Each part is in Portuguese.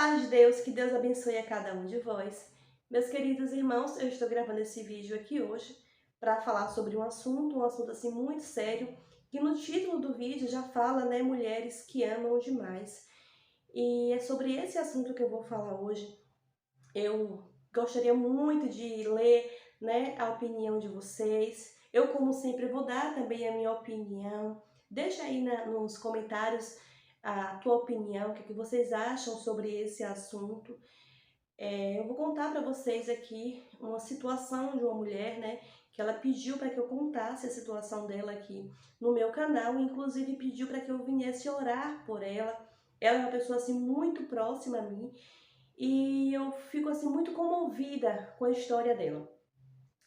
paz de Deus, que Deus abençoe a cada um de vós. Meus queridos irmãos, eu estou gravando esse vídeo aqui hoje para falar sobre um assunto assim muito sério, que no título do vídeo já fala, né, mulheres que amam demais. E é sobre esse assunto que eu vou falar hoje. Eu gostaria muito de ler, né, a opinião de vocês. Eu, como sempre, vou dar também a minha opinião. Deixa aí nos comentários a tua opinião, o que vocês acham sobre esse assunto. Eu vou contar para vocês aqui uma situação de uma mulher, né, que ela pediu para que eu contasse a situação dela aqui no meu canal, inclusive pediu para que eu viesse orar por ela. Ela é uma pessoa assim muito próxima a mim e eu fico assim muito comovida com a história dela.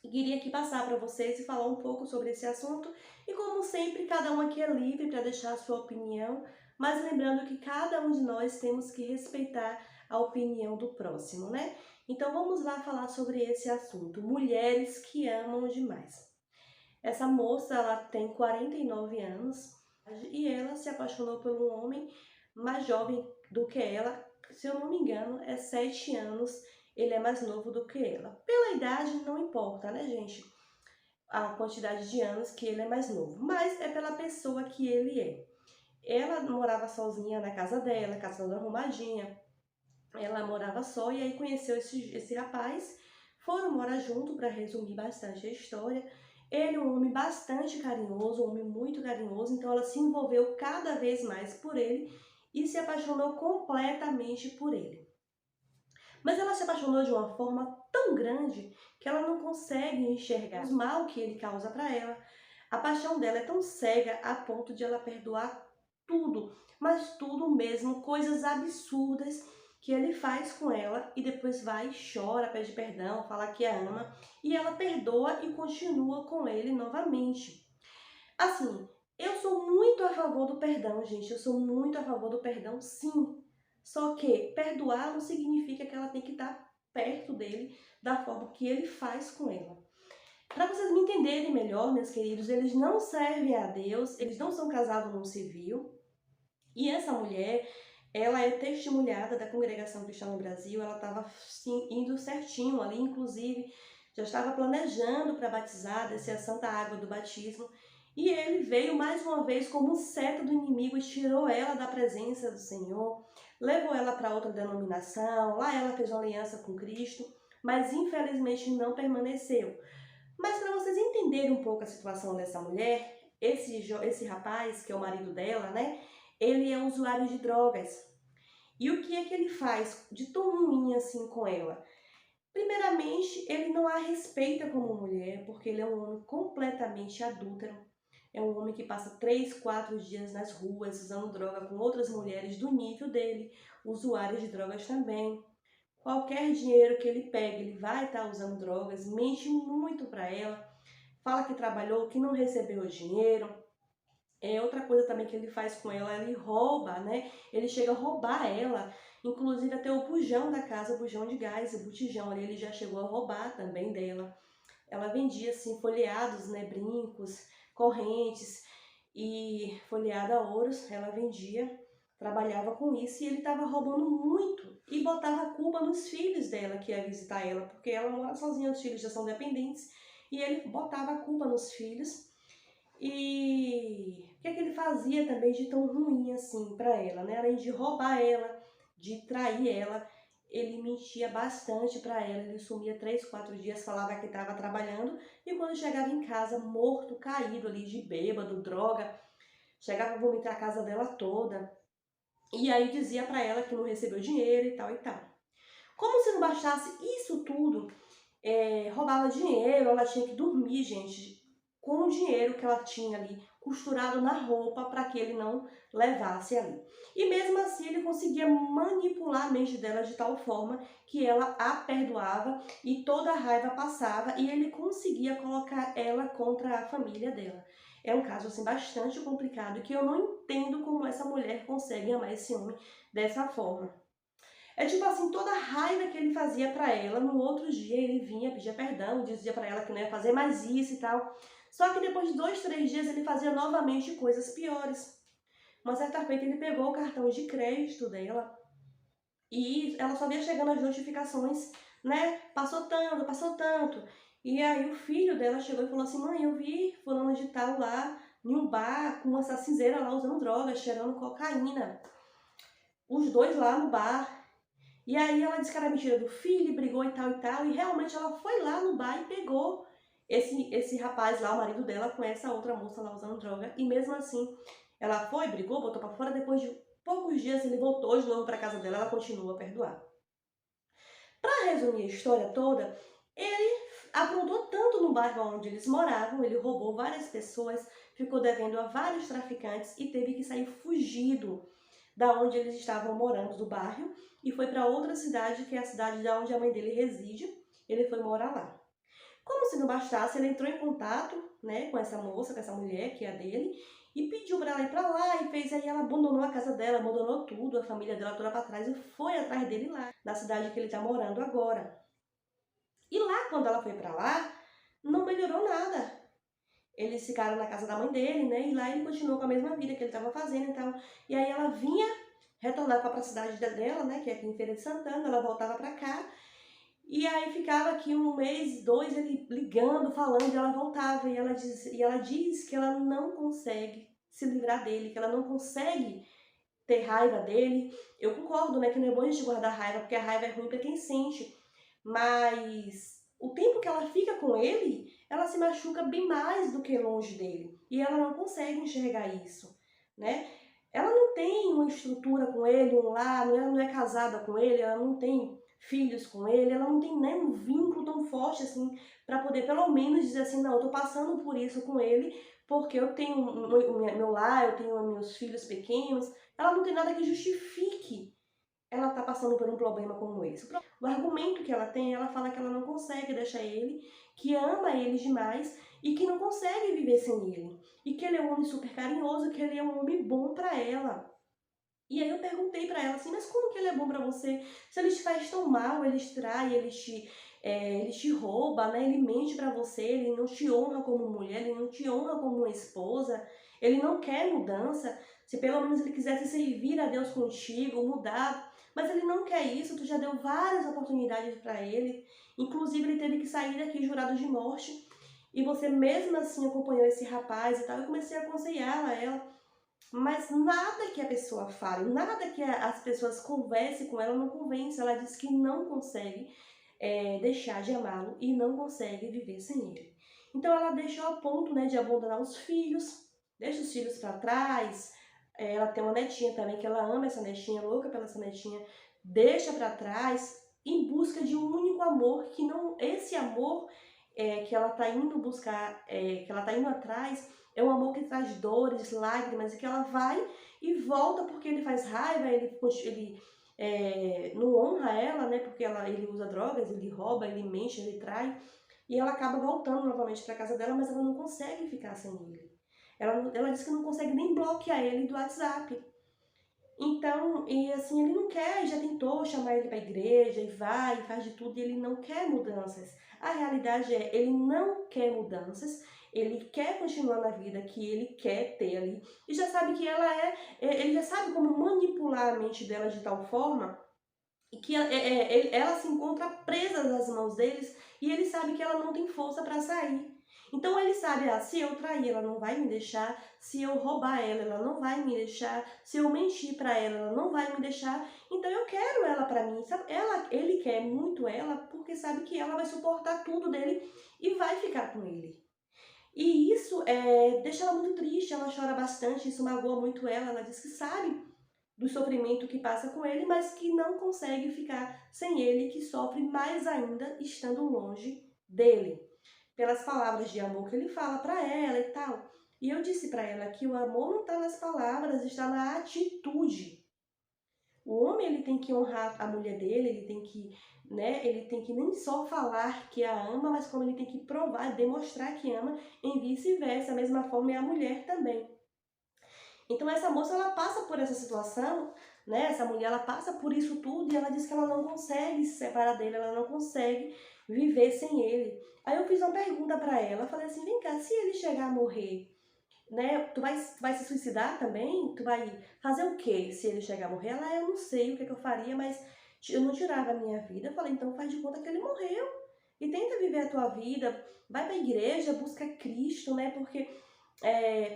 E queria aqui passar para vocês e falar um pouco sobre esse assunto. E como sempre, cada um aqui é livre para deixar a sua opinião, mas lembrando que cada um de nós temos que respeitar a opinião do próximo, né? Então vamos lá falar sobre esse assunto, mulheres que amam demais. Essa moça, ela tem 49 anos e ela se apaixonou por um homem mais jovem do que ela. Se eu não me engano, é 7 anos, ele é mais novo do que ela. Pela idade não importa, né, gente? A quantidade de anos que ele é mais novo, mas é pela pessoa que ele é. Ela morava sozinha na casa dela, casa toda arrumadinha. Ela morava só e aí conheceu esse rapaz. Foram morar junto, para resumir bastante a história. Ele é um homem bastante carinhoso, um homem muito carinhoso, então ela se envolveu cada vez mais por ele e se apaixonou completamente por ele. Mas ela se apaixonou de uma forma tão grande que ela não consegue enxergar o mal que ele causa para ela. A paixão dela é tão cega a ponto de ela perdoar tudo, mas tudo mesmo, coisas absurdas que ele faz com ela e depois vai, chora, pede perdão, fala que a ama e ela perdoa e continua com ele novamente. Assim, eu sou muito a favor do perdão, gente, eu sou muito a favor do perdão, sim. Só que perdoar não significa que ela tem que estar perto dele da forma que ele faz com ela. Para vocês me entenderem melhor, meus queridos, eles não servem a Deus, eles não são casados no civil. E essa mulher, ela é testemunhada da Congregação Cristã no Brasil, ela estava indo certinho ali, inclusive já estava planejando para batizar, descer a santa água do batismo. E ele veio mais uma vez como um seta do inimigo e tirou ela da presença do Senhor, levou ela para outra denominação, lá ela fez uma aliança com Cristo, mas infelizmente não permaneceu. Mas para vocês entenderem um pouco a situação dessa mulher, esse rapaz, que é o marido dela, né? Ele é usuário de drogas. E o que é que ele faz de tão ruim assim com ela? Primeiramente, ele não a respeita como mulher, porque ele é um homem completamente adúltero. É um homem que passa 3, 4 dias nas ruas usando droga com outras mulheres do nível dele, usuários de drogas também. Qualquer dinheiro que ele pega, ele vai estar usando drogas, mente muito para ela, fala que trabalhou, que não recebeu o dinheiro. Outra coisa também que ele faz com ela, ele rouba, né? Ele chega a roubar ela, inclusive até o bujão da casa, o bujão de gás, o botijão ali, ele já chegou a roubar também dela. Ela vendia assim folheados, né, brincos, correntes e folheada a ouros, ela vendia, trabalhava com isso e ele estava roubando muito e botava a culpa nos filhos dela que ia visitar ela, porque ela mora sozinha, os filhos já são dependentes, e ele botava a culpa nos filhos. E o que é que ele fazia também de tão ruim assim para ela, né? Além de roubar ela, de trair ela, ele mentia bastante para ela. Ele sumia 3, 4 dias, falava que estava trabalhando e quando chegava em casa, morto, caído ali de bêbado, droga, chegava a vomitar a casa dela toda. E aí dizia para ela que não recebeu dinheiro e tal e tal. Como se não bastasse isso tudo, roubava dinheiro, ela tinha que dormir, gente, com o dinheiro que ela tinha ali costurado na roupa para que ele não levasse ali. E mesmo assim ele conseguia manipular a mente dela de tal forma que ela a perdoava e toda a raiva passava e ele conseguia colocar ela contra a família dela. É um caso assim bastante complicado que eu não entendo como essa mulher consegue amar esse homem dessa forma. É tipo assim, toda a raiva que ele fazia pra ela, no outro dia ele vinha, pedia perdão, dizia pra ela que não ia fazer mais isso e tal. Só que depois de 2, 3 dias ele fazia novamente coisas piores. Uma certa feita ele pegou o cartão de crédito dela E ela só via chegando as notificações, né? Passou tanto, passou tanto. E aí o filho dela chegou e falou assim: mãe, eu vi fulano de tal lá em um bar com essa cinzeira lá usando drogas, cheirando cocaína. Os dois lá no bar. E aí ela disse que era mentira do filho, brigou e tal e tal. E realmente ela foi lá no bar e pegou esse rapaz lá, o marido dela, com essa outra moça lá usando droga. E mesmo assim, ela foi, brigou, botou pra fora. Depois de poucos dias ele voltou de novo pra casa dela, ela continua a perdoar. Para resumir a história toda, ele aprontou tanto no bairro onde eles moravam, ele roubou várias pessoas, ficou devendo a vários traficantes e teve que sair fugido da onde eles estavam morando, do bairro, e foi para outra cidade, que é a cidade da onde a mãe dele reside. Ele foi morar lá. Como se não bastasse, ele entrou em contato, né, com essa moça, com essa mulher que é a dele, e pediu para ela ir para lá e fez aí, ela abandonou a casa dela, abandonou tudo, a família dela toda para trás e foi atrás dele lá, na cidade que ele está morando agora. E lá, quando ela foi para lá, não melhorou nada. Eles ficaram na casa da mãe dele, né? E lá ele continuou com a mesma vida que ele estava fazendo e tal. E aí ela vinha retornar para a cidade dela, né? Que é aqui em Feira de Santana, ela voltava para cá. E aí ficava aqui um mês, dois, ele ligando, falando, e ela voltava. E ela diz que ela não consegue se livrar dele, que ela não consegue ter raiva dele. Eu concordo, né? Que não é bom a gente guardar raiva, porque a raiva é ruim para quem sente. Mas o tempo que ela fica com ele, ela se machuca bem mais do que longe dele. E ela não consegue enxergar isso, né? Ela não tem uma estrutura com ele, um lar, ela não é casada com ele, ela não tem filhos com ele, ela não tem nem um vínculo tão forte assim para poder pelo menos dizer assim, não, eu tô passando por isso com ele, porque eu tenho meu lar, eu tenho meus filhos pequenos. Ela não tem nada que justifique ela tá passando por um problema como esse. O argumento que ela tem, ela fala que ela não consegue deixar ele, que ama ele demais e que não consegue viver sem ele. E que ele é um homem super carinhoso, que ele é um homem bom para ela. E aí eu perguntei para ela assim, mas como que ele é bom para você? Se ele te faz tão mal, ele te trai, ele te rouba, né? Ele mente para você, ele não te honra como mulher, ele não te honra como uma esposa, ele não quer mudança. Se pelo menos ele quisesse servir a Deus contigo, mudar, mas ele não quer isso, tu já deu várias oportunidades para ele, inclusive ele teve que sair daqui jurado de morte, e você mesmo assim acompanhou esse rapaz e tal. Eu comecei a aconselhar ela, mas nada que a pessoa fale, nada que as pessoas conversem com ela não convence. Ela diz que não consegue deixar de amá-lo e não consegue viver sem ele. Então ela deixou a ponto, né, de abandonar os filhos, deixa os filhos para trás. Ela tem uma netinha também, que ela ama essa netinha, louca pela essa netinha, deixa para trás em busca de um único amor, que não, esse amor que ela está indo buscar, que ela está indo atrás, é um amor que traz dores, lágrimas, e que ela vai e volta porque ele faz raiva, ele não honra ela, né? Porque ele usa drogas, ele rouba, ele mente, ele trai. E ela acaba voltando novamente para casa dela, mas ela não consegue ficar sem ele. Ela diz que não consegue nem bloquear ele do WhatsApp. Então, e assim, ele não quer, já tentou chamar ele para a igreja, e vai, e faz de tudo, e ele não quer mudanças. A realidade é, ele não quer mudanças, ele quer continuar na vida que ele quer ter ali, e já sabe que ele já sabe como manipular a mente dela de tal forma e que ela se encontra presa nas mãos deles, e ele sabe que ela não tem força para sair. Então ele sabe, se eu trair, ela não vai me deixar, se eu roubar ela, ela não vai me deixar, se eu mentir para ela, ela não vai me deixar. Então eu quero ela para mim, sabe? Ele quer muito ela porque sabe que ela vai suportar tudo dele e vai ficar com ele. E isso deixa ela muito triste, ela chora bastante, isso magoa muito ela. Ela diz que sabe do sofrimento que passa com ele, mas que não consegue ficar sem ele, que sofre mais ainda estando longe dele, pelas palavras de amor que ele fala para ela e tal. E eu disse para ela que o amor não está nas palavras, está na atitude. O homem, ele tem que honrar a mulher dele, ele tem que, né, ele tem que nem só falar que a ama, mas como ele tem que provar, demonstrar que ama, em vice-versa. A mesma forma é a mulher também. Então essa moça, ela passa por essa situação, né? Essa mulher, ela passa por isso tudo e ela diz que ela não consegue se separar dele, ela não consegue viver sem ele. Aí eu fiz uma pergunta para ela, falei assim, vem cá, se ele chegar a morrer, né? Tu vai se suicidar também? Tu vai fazer o quê se ele chegar a morrer? Ela, eu não sei o que, é que eu faria, mas eu não tirava a minha vida. Eu falei, então faz de conta que ele morreu. E tenta viver a tua vida, vai pra igreja, busca Cristo, né? Porque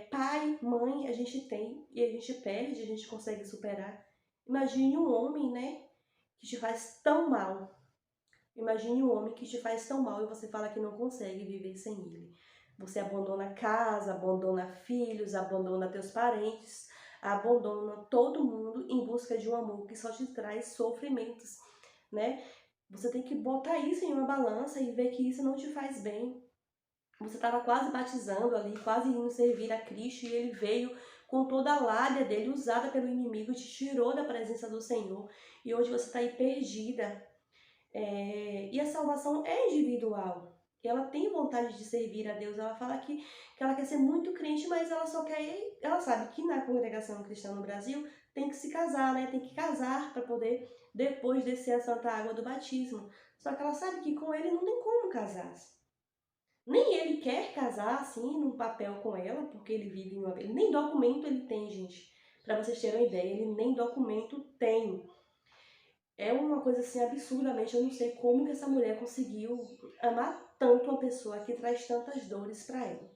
pai, mãe, a gente tem e a gente perde, a gente consegue superar. Imagine um homem, né, que te faz tão mal. Imagine um homem que te faz tão mal e você fala que não consegue viver sem ele. Você abandona casa, abandona filhos, abandona teus parentes, abandona todo mundo em busca de um amor que só te traz sofrimentos, né? Você tem que botar isso em uma balança e ver que isso não te faz bem. Você estava quase batizando ali, quase indo servir a Cristo, e ele veio com toda a lábia dele usada pelo inimigo, te tirou da presença do Senhor, e hoje você está aí perdida. E a salvação é individual. Ela tem vontade de servir a Deus. Ela fala que ela quer ser muito crente, mas ela só quer. Ela sabe que na congregação cristã no Brasil tem que se casar, né? Tem que casar para poder depois descer a santa água do batismo. Só que ela sabe que com ele não tem como casar. Nem ele quer casar assim num papel com ela, porque ele vive em uma. Nem documento ele tem, gente. Para vocês terem uma ideia, ele nem documento tem. É uma coisa assim absurdamente, eu não sei como que essa mulher conseguiu amar tanto uma pessoa que traz tantas dores para ela.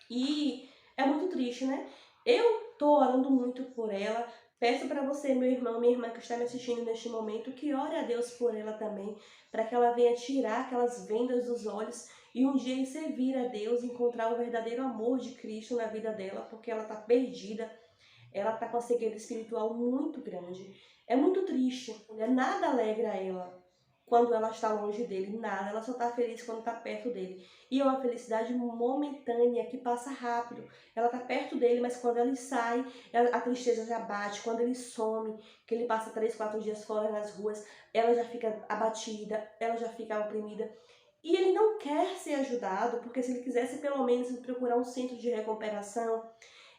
E é muito triste, né? Eu tô orando muito por ela. Peço para você, meu irmão, minha irmã que está me assistindo neste momento, que ore a Deus por ela também, para que ela venha tirar aquelas vendas dos olhos e um dia servir a Deus, encontrar o verdadeiro amor de Cristo na vida dela, porque ela tá perdida, ela tá com a cegueira espiritual muito grande. É muito triste, né? Nada alegra ela quando ela está longe dele, nada. Ela só está feliz quando está perto dele. E é uma felicidade momentânea que passa rápido. Ela está perto dele, mas quando ele sai, a tristeza já bate. Quando ele some, que ele passa 3, 4 dias fora nas ruas, ela já fica abatida, ela já fica oprimida. E ele não quer ser ajudado, porque se ele quisesse pelo menos procurar um centro de recuperação,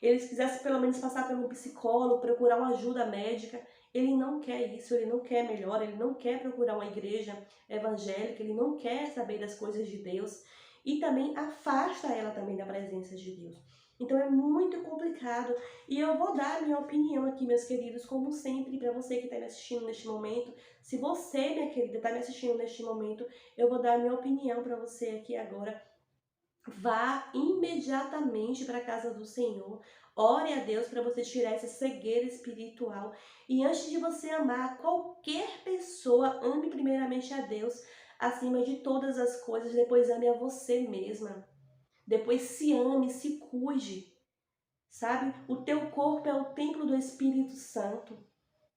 ele quisesse pelo menos passar por um psicólogo, procurar uma ajuda médica, ele não quer isso, ele não quer melhor, ele não quer procurar uma igreja evangélica, ele não quer saber das coisas de Deus e também afasta ela também da presença de Deus. Então é muito complicado e eu vou dar a minha opinião aqui, meus queridos, como sempre, para você que está me assistindo neste momento. Se você, minha querida, está me assistindo neste momento, eu vou dar a minha opinião para você aqui agora. Vá imediatamente para a casa do Senhor. Ore a Deus para você tirar essa cegueira espiritual. E antes de você amar qualquer pessoa, ame primeiramente a Deus acima de todas as coisas. Depois ame a você mesma. Depois se ame, se cuide. Sabe? O teu corpo é o templo do Espírito Santo.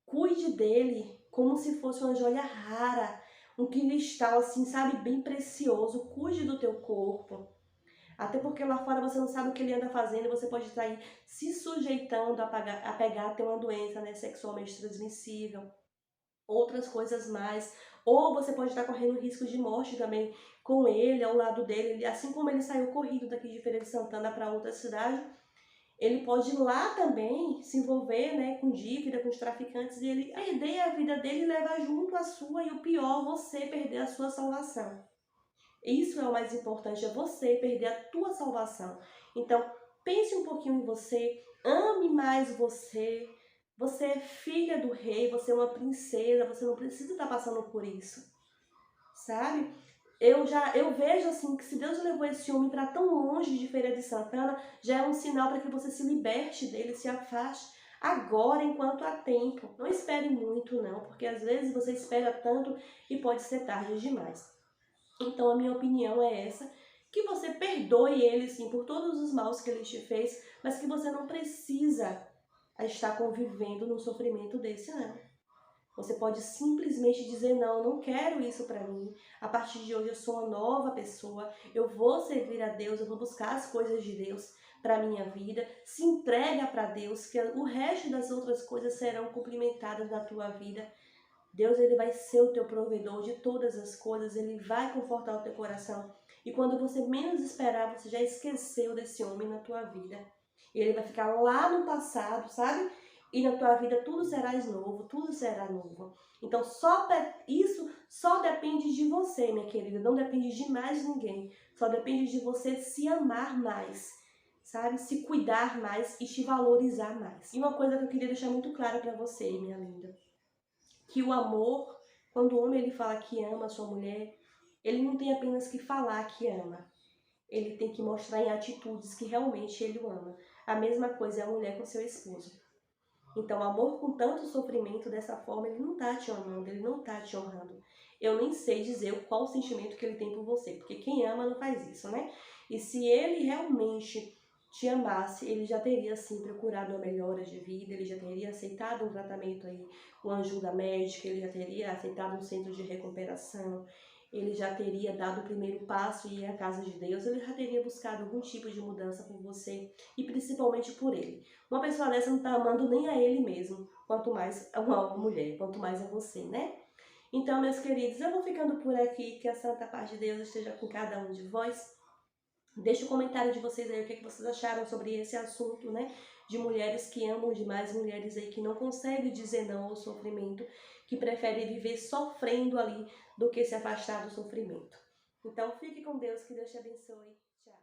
Cuide dele como se fosse uma joia rara. Um cristal assim, sabe? Bem precioso. Cuide do teu corpo. Até porque lá fora você não sabe o que ele anda fazendo, você pode estar aí se sujeitando a pegar, a ter uma doença, né, sexualmente transmissível, outras coisas mais. Ou você pode estar correndo risco de morte também com ele, ao lado dele. Assim como ele saiu corrido daqui de Feira de Santana para outra cidade, ele pode ir lá também se envolver, né, com dívida, com os traficantes, e ele perder a vida dele e levar junto a sua, e o pior, você perder a sua salvação. Isso é o mais importante, é você perder a tua salvação. Então, pense um pouquinho em você, ame mais você. Você é filha do rei, você é uma princesa, você não precisa estar passando por isso, sabe? Eu vejo assim que se Deus levou esse homem para tão longe de Feira de Santana, já é um sinal para que você se liberte dele, se afaste agora enquanto há tempo. Não espere muito não, porque às vezes você espera tanto e pode ser tarde demais. Então a minha opinião é essa, que você perdoe ele sim por todos os maus que ele te fez, mas que você não precisa estar convivendo num sofrimento desse não. Você pode simplesmente dizer não, não quero isso para mim. A partir de hoje eu sou uma nova pessoa, eu vou servir a Deus, eu vou buscar as coisas de Deus para minha vida. Se entrega para Deus, que o resto das outras coisas serão cumprimentadas na tua vida. Deus, ele vai ser o teu provedor de todas as coisas, ele vai confortar o teu coração. E quando você menos esperar, você já esqueceu desse homem na tua vida. E ele vai ficar lá no passado, sabe? E na tua vida tudo será novo, tudo será novo. Então isso só depende de você, minha querida, não depende de mais ninguém. Só depende de você se amar mais. sabe? Se cuidar mais e te valorizar mais. E uma coisa que eu queria deixar muito clara pra você, minha linda, que o amor, quando o homem ele fala que ama a sua mulher, ele não tem apenas que falar que ama. Ele tem que mostrar em atitudes que realmente ele o ama. A mesma coisa é a mulher com seu esposo. Então, amor com tanto sofrimento dessa forma, ele não tá te amando, ele não tá te honrando. Eu nem sei dizer qual o sentimento que ele tem por você, porque quem ama não faz isso, né? E se ele realmente te amasse, ele já teria, sim, procurado uma melhora de vida, ele já teria aceitado um tratamento aí com ajuda médica, ele já teria aceitado um centro de recuperação, ele já teria dado o primeiro passo e ir à casa de Deus, ele já teria buscado algum tipo de mudança por você e principalmente por ele. Uma pessoa dessa não está amando nem a ele mesmo, quanto mais a uma mulher, quanto mais a você, né? Então, meus queridos, eu vou ficando por aqui, que a santa paz de Deus esteja com cada um de vós. Deixe o comentário de vocês aí, o que vocês acharam sobre esse assunto, né? De mulheres que amam demais, mulheres aí que não conseguem dizer não ao sofrimento, que preferem viver sofrendo ali do que se afastar do sofrimento. Então, fique com Deus, que Deus te abençoe. Tchau.